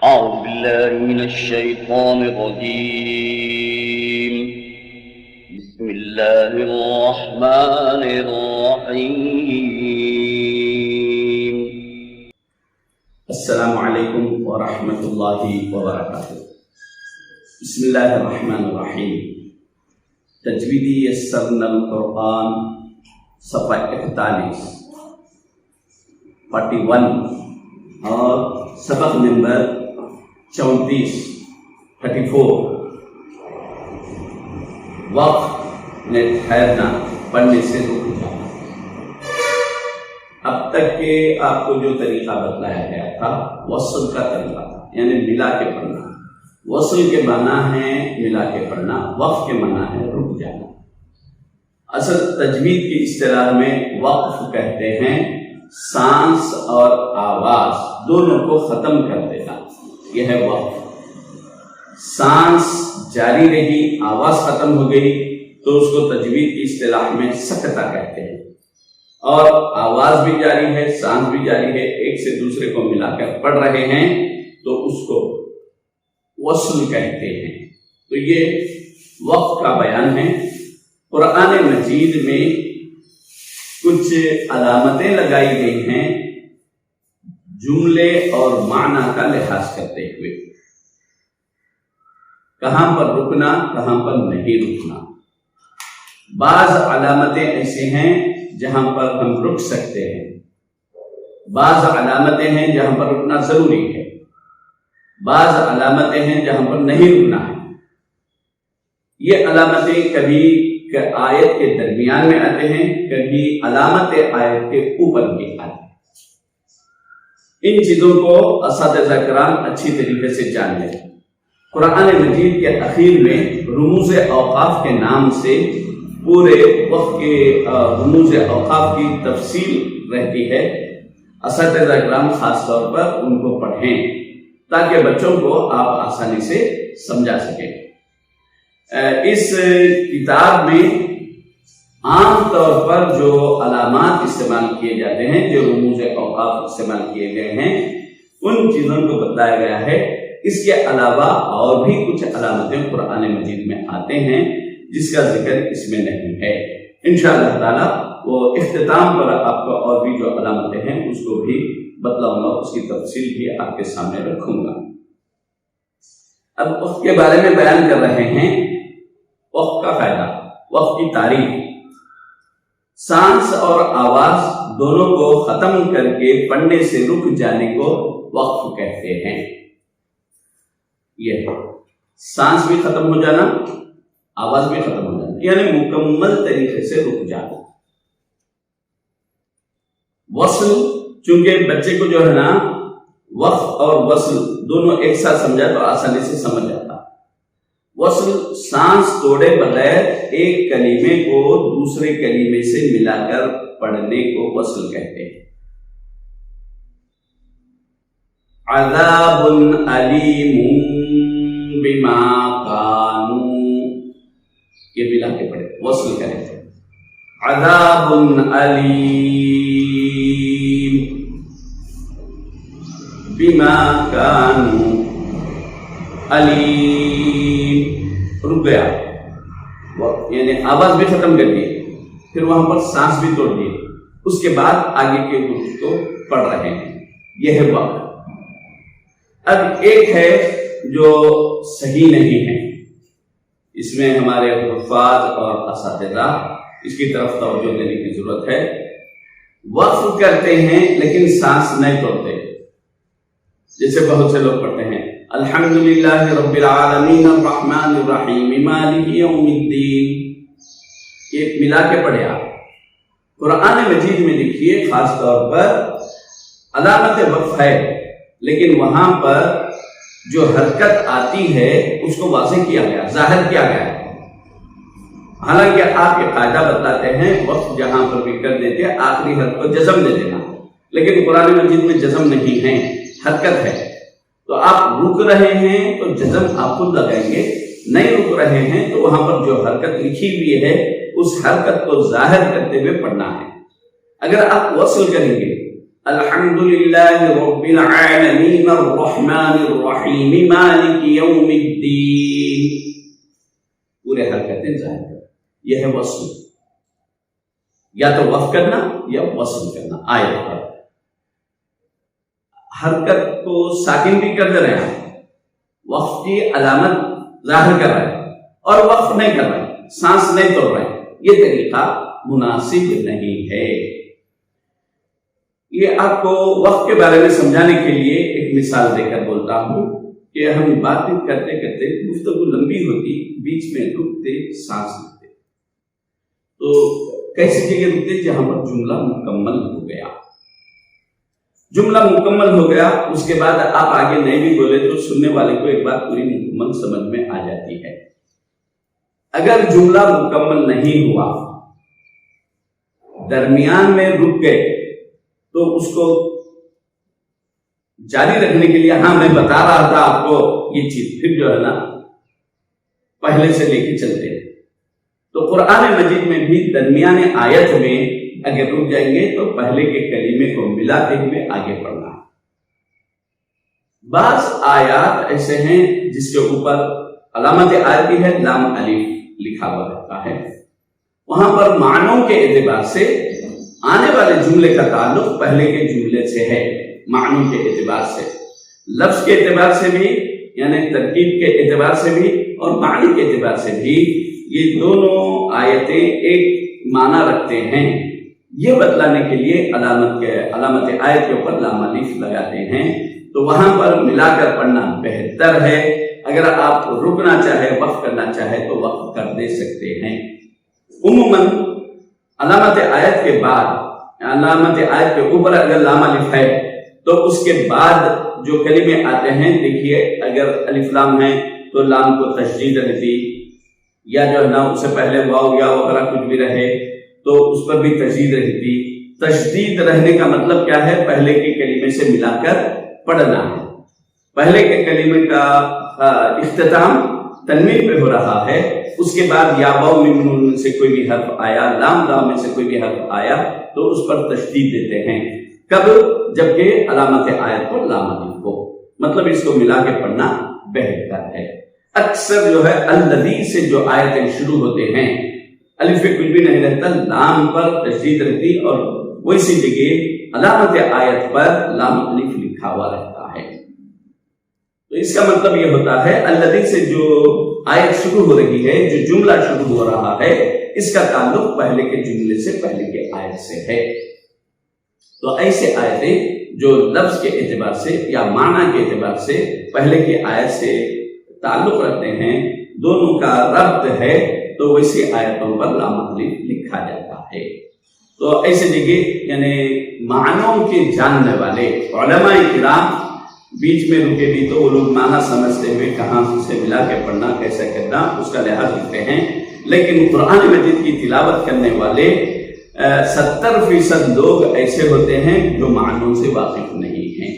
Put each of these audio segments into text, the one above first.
أعوذ بالله من الشيطان الرجيم. بسم الله الرحمن الرحيم. السلام علیکم ورحمۃ اللہ وبرکاتہ. بسم اللہ الرحمن الرحیم. تجویدی یسرنا القرآن صفحہ 41 اور سبق نمبر 34 وقت نے ٹھہرنا، پڑھنے سے رک جانا. اب تک کہ آپ کو جو طریقہ بتلایا گیا تھا وصل کا طریقہ تھا، یعنی ملا کے پڑھنا. وصل کے معنی ہے ملا کے پڑھنا، وقف کے معنی ہے رک جانا. اصل تجوید کی اصطلاح میں وقف کہتے ہیں سانس اور آواز دونوں کو ختم کر دینا، یہ ہے وقف. سانس جاری رہی، آواز ختم ہو گئی تو اس کو تجوید کی اصطلاح میں سکتہ کہتے ہیں. اور آواز بھی جاری ہے، سانس بھی جاری ہے، ایک سے دوسرے کو ملا کر پڑھ رہے ہیں تو اس کو وصل کہتے ہیں. تو یہ وقف کا بیان ہے. قرآن مجید میں کچھ علامتیں لگائی گئی ہیں جملے اور معنی کا لحاظ کرتے ہوئے، کہاں پر رکنا کہاں پر نہیں رکنا. بعض علامتیں ایسے ہیں جہاں پر ہم رک سکتے ہیں، بعض علامتیں ہیں جہاں پر رکنا ضروری ہے، بعض علامتیں ہیں جہاں پر نہیں رکنا ہے. یہ علامتیں کبھی آیت کے درمیان میں آتے ہیں، کبھی علامت آیت کے اوپر بھی آتے ہیں. ان چیزوں کو اساتذہ کرام اچھی طریقے سے جان لیں. قرآن مجید کے اخیر میں رموز اوقاف کے نام سے پورے وقت کے رموز اوقاف کی تفصیل رہتی ہے. اساتذہ کرام خاص طور پر ان کو پڑھیں تاکہ بچوں کو آپ آسانی سے سمجھا سکیں. اس کتاب میں عام طور پر جو علامات استعمال کیے جاتے ہیں، جو رموز اوقاف استعمال کیے گئے ہیں، ان چیزوں کو بتایا گیا ہے. اس کے علاوہ اور بھی کچھ علامتیں قرآن مجید میں آتے ہیں جس کا ذکر اس میں نہیں ہے. انشاءاللہ تعالی وہ اختتام پر آپ کو اور بھی جو علامتیں ہیں اس کو بھی بتلاؤں گا، اس کی تفصیل بھی آپ کے سامنے رکھوں گا. اب وقت کے بارے میں بیان کر رہے ہیں. وقت کا فائدہ، وقت کی تعریف. سانس اور آواز دونوں کو ختم کر کے پڑھنے سے رک جانے کو وقف کہتے ہیں. یہ سانس بھی ختم ہو جانا، آواز بھی ختم ہو جانا، یعنی مکمل طریقے سے رک جانا. وصل، چونکہ بچے کو جو ہے نا وقف اور وصل دونوں ایک ساتھ سمجھا تو آسانی سے سمجھ جاتا. وصل سانس توڑے بغیر ایک کلمے کو دوسرے کلمے سے ملا کر پڑھنے کو وصل کہتے ہیں. عذاب علیم بما کانوا، یہ ملا کے پڑھے وصل کریں. عذاب علیم بما کانوا، علیم رک گیا، یعنی آواز بھی ختم کر دی، پھر وہاں پر سانس بھی توڑ دی، اس کے بعد آگے کے حروف کو پڑھ رہے ہیں. یہ ہے وقت. اب ایک ہے جو صحیح نہیں ہے، اس میں ہمارے حفاظ اور اساتذہ اس کی طرف توجہ دینے کی ضرورت ہے. وقف کرتے ہیں لیکن سانس نہیں توڑتے. جیسے بہت سے لوگ پڑھتے ہیں الحمدللہ رب العالمین الرحمن الرحیم مالک یوم الدین، یہ ملا کے پڑھے. آپ قرآن مجید میں دیکھیے خاص طور پر علامت وقف ہے، لیکن وہاں پر جو حرکت آتی ہے اس کو واضح کیا گیا، ظاہر کیا گیا. حالانکہ آپ یہ قاعدہ بتلاتے ہیں وقف جہاں پر بھی کر دیتے آخری حرف کو جزم دے دینا، لیکن قرآن مجید میں جزم نہیں ہے، حرکت ہے. تو آپ رک رہے ہیں تو جزم آپ خود لگائیں گے، نہیں رک رہے ہیں تو وہاں پر جو حرکت لکھی ہوئی ہے اس حرکت کو ظاہر کرتے ہوئے پڑھنا ہے. اگر آپ وصل کریں گے الحمدللہ رب العالمین الرحمن الرحیم مالک یوم الدین، پورے حرکتیں ظاہر کرنا، یہ ہے وصل، یا تو وقف کرنا یا وصل کرنا آیت پر۔ حرکت کو ساکن بھی کر دے رہے ہیں، وقف کی علامت ظاہر کر رہے ہیں اور وقف نہیں کر رہے، سانس نہیں توڑ رہے، یہ طریقہ مناسب نہیں ہے۔ یہ آپ کو وقت کے بارے میں سمجھانے کے لیے ایک مثال دے کر بولتا ہوں کہ ہم باتیں کرتے کرتے گفتگو لمبی ہوتی، بیچ میں رکتے، سانس لیتے، تو کیسی جگہ رکتے جہاں پر جملہ مکمل ہو گیا، جملہ مکمل ہو گیا، اس کے بعد آپ آگے نہیں بھی بولے تو سننے والے کو ایک بات پوری مکمل سمجھ میں آ جاتی ہے۔ اگر جملہ مکمل نہیں ہوا، درمیان میں رک گئے، تو اس کو جاری رکھنے کے لیے، ہاں میں بتا رہا تھا آپ کو یہ چیز، پھر جو ہے نا پہلے سے لے کے چلتے ہیں۔ تو قرآن مجید میں بھی درمیان آیت میں اگر رک جائیں گے تو پہلے کے کلمے کو ملاتے ہوئے آگے پڑھنا ہے۔ بعض آیات ایسے ہیں جس کے اوپر علامت آیتی ہے لام الف لکھا ہوا رہتا ہے، وہاں پر معنوں کے اعتبار سے آنے والے جملے کا تعلق پہلے کے جملے سے ہے، معنوں کے اعتبار سے، لفظ کے اعتبار سے بھی، یعنی ترکیب کے اعتبار سے بھی اور معنی کے اعتبار سے بھی، یہ دونوں آیتیں ایک معنی رکھتے ہیں۔ یہ بتلانے کے لیے علامت آیت کے اوپر لام الف لگاتے ہیں، تو وہاں پر ملا کر پڑھنا بہتر ہے۔ اگر آپ رکنا چاہے، وقف کرنا چاہے تو وقف کر دے سکتے ہیں۔ عموماً علامت آیت کے بعد، علامت آیت کے اوپر اگر لام الف ہے تو اس کے بعد جو کلمے آتے ہیں، دیکھیے اگر الف لام ہے تو لام کو تشدید رہتی، یا جو ہے نا اس سے پہلے واو یا وغیرہ کچھ بھی رہے تو اس پر بھی تشدید رہتی۔ تشدید رہنے کا مطلب کیا ہے؟ پہلے کے کلمے سے ملا کر پڑھنا ہے۔ پہلے کے کلمے کا اختتام تنوین پہ ہو رہا ہے، اس کے بعد یا واو میم نون میں سے کوئی بھی حرف آیا، لام لام میں سے کوئی بھی حرف آیا تو اس پر تشدید دیتے ہیں۔ کب؟ جبکہ علامت آیت پر لام الف ہو، مطلب اس کو ملا کے پڑھنا بہتر ہے۔ اکثر جو ہے الذی سے جو آیتیں شروع ہوتے ہیں، الف پہ کچھ بھی نہیں رہتا، لام پر تشدید رہتی اور ویسی جگہ علامت آیت پر لام الف لکھا ہوا رہتا ہے۔ تو اس کا مطلب یہ ہوتا ہے الذی سے جو آیت شروع ہو رہی ہے، جو جملہ شروع ہو رہا ہے، اس کا تعلق پہلے کے جملے سے، پہلے کے آیت سے ہے۔ تو ایسے آیتیں جو لفظ کے اعتبار سے یا معنی کے اعتبار سے پہلے کی آیت سے تعلق رکھتے ہیں، دونوں کا ربط ہے، تو ویسی آیتوں پر لام الف لکھا جاتا ہے۔ تو ایسے جگہ یعنی معنوں کے جاننے والے علماء کرام بیچ میں رکے بھی تو وہ لوگ معنی سمجھتے ہوئے کہاں سے ملا کے پڑھنا، کیسے کرنا، اس کا لحاظ رکھتے ہیں۔ لیکن قرآن مجید کی تلاوت کرنے والے 70% لوگ ایسے ہوتے ہیں جو معنوں سے واقف نہیں ہیں،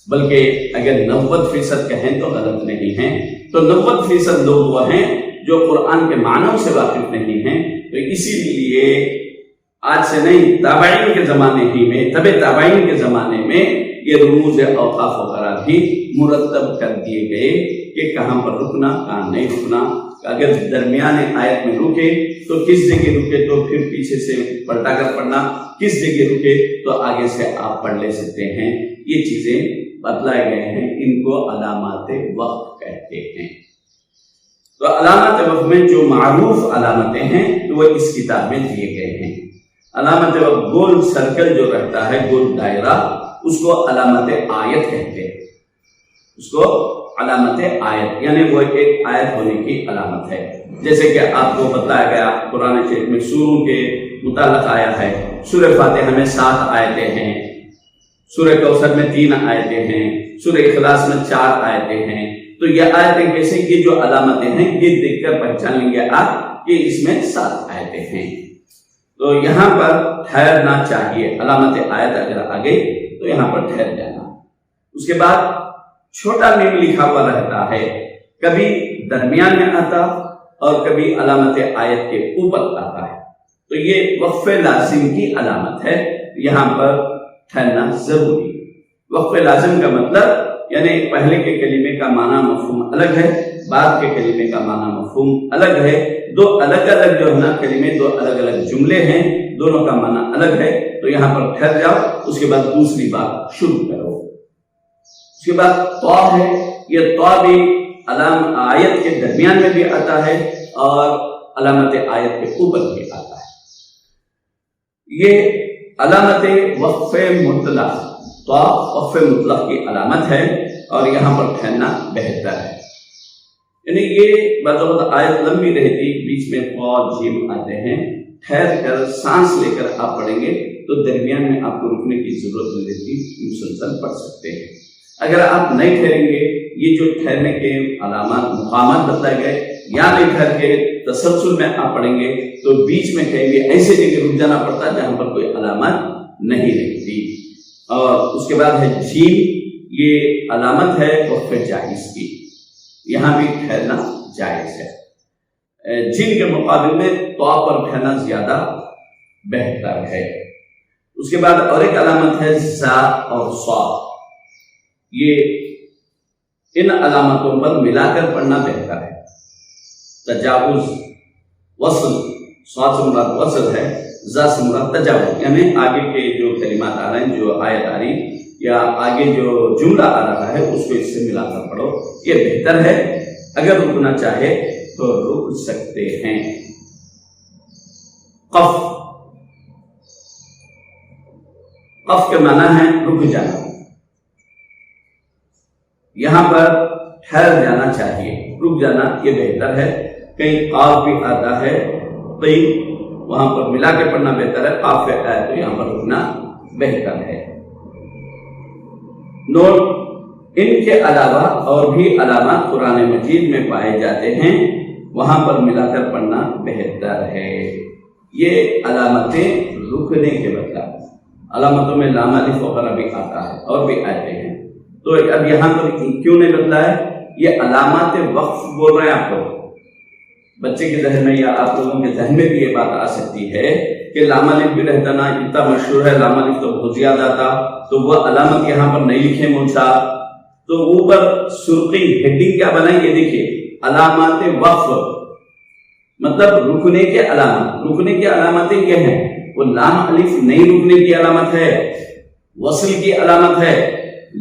بلکہ اگر 90% کہیں تو غلط نہیں ہیں، تو 90% لوگ وہ ہیں جو قرآن کے معنوں سے واقف نہیں ہیں۔ تو اسی لیے آج سے نہیں، تابعین کے زمانے ہی میں، تبع تابعین کے زمانے میں یہ رموز اوقاف وغیرہ بھی مرتب کر دیے گئے کہ کہاں پر رکنا، کہاں نہیں رکنا۔ اگر درمیان آیت میں رکے تو کس جگہ رکے تو پھر پیچھے سے پلٹا کر پڑھنا، کس جگہ رکے تو آگے سے آپ پڑھ لے سکتے ہیں۔ یہ چیزیں بتلائے گئے ہیں، ان کو علامات وقف کہتے ہیں۔ تو علامات وقف میں جو معروف علامتیں ہیں وہ اس کتاب میں دیے گئے ہیں۔ علامت وقف گول سرکل جو رہتا ہے، گول دائرہ، اس کو علامت آیت کہتے ہیں۔ اس کو علامت آیت یعنی وہ ایک آیت ہونے کی علامت ہے۔ جیسے کہ آپ کو بتلایا گیا قرآن شریف میں سوروں کے متعلق آیا ہے۔ سورہ فاتحہ میں 7 آیتیں ہیں، سورہ کوثر میں 3 آیتیں ہیں، سورہ اخلاص میں 4 آیتیں ہیں۔ تو یہ آیتیں کیسے، یہ جو علامتیں ہیں یہ دیکھ کر پہچان لیں گے آپ کہ اس میں 7 آیتیں ہیں۔ تو یہاں پر ٹھہرنا چاہیے، علامت آیت اگر آ گئی تو یہاں پر ٹھہر جانا۔ اس کے بعد چھوٹا میم لکھا ہوا رہتا ہے، کبھی درمیان میں آتا اور کبھی علامت آیت کے اوپر آتا ہے۔ تو یہ وقف لازم کی علامت ہے۔ یہاں پر ٹھہرنا ضروری. وقف لازم کا مطلب یعنی پہلے کے کلمے کا معنی مفہوم الگ ہے، بعد کے کلمے کا معنی مفہوم الگ ہے. دو الگ الگ جو ہے نا کلمے، دو الگ الگ جملے ہیں، دونوں کا معنی الگ ہے. تو یہاں پر ٹھہر جاؤ، اس کے بعد دوسری بات شروع کرو. اس کے بعد تو ہے. یہ تو بھی آیت کے درمیان میں بھی آتا ہے اور علامت آیت کے اوپر بھی آتا ہے. یہ علامت وقف مطلق، تو وقف مطلق کی علامت ہے اور یہاں پر ٹھہرنا بہتر ہے. یعنی یہ بعض اوقات آیت لمبی رہتی، بیچ میں تو جیم آتے ہیں، ٹھہر کر سانس لے کر آپ پڑھیں گے تو درمیان میں آپ کو رکنے کی ضرورت نہیں رہتی، مسلسل پڑھ سکتے ہیں. اگر آپ نہیں ٹھہریں گے، یہ جو ٹھہرنے کے علامات مقامات بتائے گئے، یا نہیں ٹھہر کے تسلسل میں آپ پڑھیں گے تو بیچ میں کہیں گے ایسے جگہ رک جانا پڑتا ہے جہاں پر کوئی علامت نہیں رہتی. اور اس کے بعد ہے جیم. یہ علامت ہے وقف جائز کی، یہاں بھی ٹھہرنا جائز ہے. جیم کے مقابل میں تو پر ٹھہرنا زیادہ بہتر ہے. اس کے بعد اور ایک علامت ہے زا اور صا. یہ ان علامتوں پر ملا کر پڑھنا بہتر ہے. تجاوز وصل، صاد سے مراد وصل ہے، زا سے مراد تجاوز، یعنی آگے کے جو کلمات آ رہے ہیں، جو آیت آ رہی یا آگے جو جملہ آ رہا ہے اس کو اس سے ملا کر پڑھو، یہ بہتر ہے. اگر رکنا چاہے تو رک سکتے ہیں. قف، قف کے معنی ہے رک جانا. یہاں پر ٹھہر جانا چاہیے، رک جانا یہ بہتر ہے. کہیں قاف بھی آتا ہے، کہیں وہاں پر ملا کے پڑھنا بہتر ہے. قاف پہ آئے تو یہاں پر رکنا بہتر ہے. نوٹ، ان کے علاوہ اور بھی علامات قرآن مجید میں پائے جاتے ہیں، وہاں پر ملا کر پڑھنا بہتر ہے. یہ علامتیں رکنے کے مطلب، علامتوں میں لام الف وغیرہ بھی آتا ہے اور بھی آتے ہیں. تو اب یہاں پر کیوں نہیں بدلا ہے؟ یہ علامات وقف بول رہے ہیں آپ کو. بچے کے ذہن میں یا آپ لوگوں کے ذہن میں بھی یہ بات آ سکتی ہے کہ لام الف بھی رہتا نا، اتنا مشہور ہے لام الف تو بہت زیادہ تھا، تو وہ علامت یہاں پر نہیں لکھے مونسا. تو اوپر سرخی ہیڈنگ کیا بنائی، یہ دیکھیے علامات وقف، مطلب رکنے کے علامات. رکنے کی علامتیں یہ ہیں، وہ لام الف نہیں رکنے کی علامت ہے، وصل کی علامت ہے.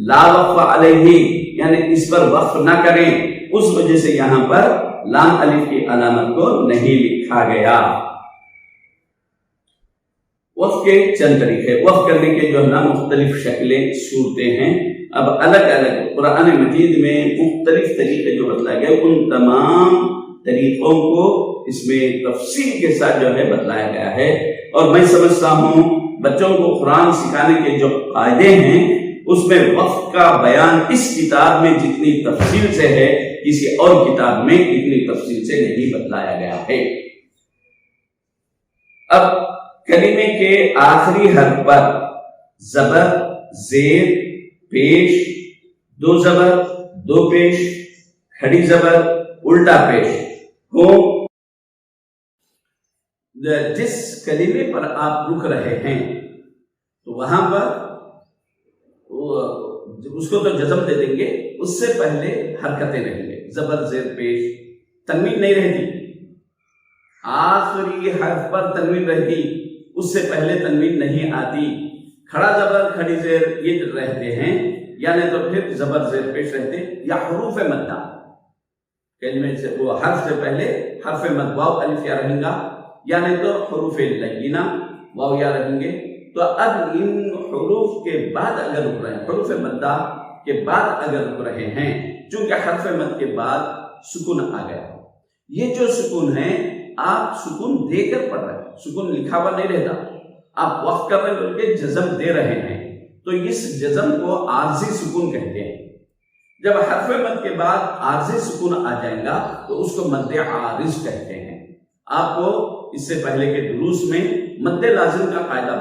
لا وقف علیہ یعنی اس پر وقف نہ کریں، اس وجہ سے یہاں پر لام الف کی علامت کو نہیں لکھا گیا. وقف کے چند طریقے، وقف کرنے کے جو ہے نا مختلف شکلیں، صورتیں ہیں. اب الگ الگ قرآن مجید میں مختلف طریقے جو بتلائے گئے، ان تمام طریقوں کو اس میں تفصیل کے ساتھ جو ہے بتلایا گیا ہے. اور میں سمجھتا ہوں بچوں کو قرآن سکھانے کے جو قاعدے ہیں اس میں وقف کا بیان اس کتاب میں جتنی تفصیل سے ہے کسی اور کتاب میں اتنی تفصیل سے نہیں بتلایا گیا ہے. اب کلمے کے آخری حرف پر زبر، زیر، پیش، دو زبر، دو پیش، کھڑی زبر، الٹا پیش ہو. جس کلمے پر آپ رک رہے ہیں تو وہاں پر اس کو تو جزم دے دیں گے، اس سے پہلے حرکتیں رہیں گے. زبر، زیر، پیش، تنوین نہیں رہتی. آخری حرف پر تنوین رہتی، اس سے پہلے تنوین نہیں آتی. کھڑا زبر، کھڑی زیر یہ رہتے ہیں، یعنی تو پھر زبر، زیر، پیش رہتے، یا حروف مدہ کلمے سے وہ حرف سے پہلے حرف مد واو الف یا رہیں گا، یعنی تو حروف لینہ واو یا رہیں گے. تو اب ان حروف کے بعد اگر رک رہے ہیں، حروف مدہ کے بعد اگر رک رہے ہیں، چونکہ حرف مد کے بعد سکون آ گیا، یہ جو سکون ہے آپ سکون دے کر پڑھ رہے ہیں، سکون لکھا ہوا نہیں رہتا، آپ وقف کر رہے ہیں بلکہ جزم دے رہے ہیں. تو اس جزم کو عارضی سکون کہتے ہیں. جب حرف مد کے بعد عارضی سکون آ جائے گا تو اس کو مد عارض کہتے ہیں. آپ کو اس سے پہلے کے دروس میں مد لازم کا قاعدہ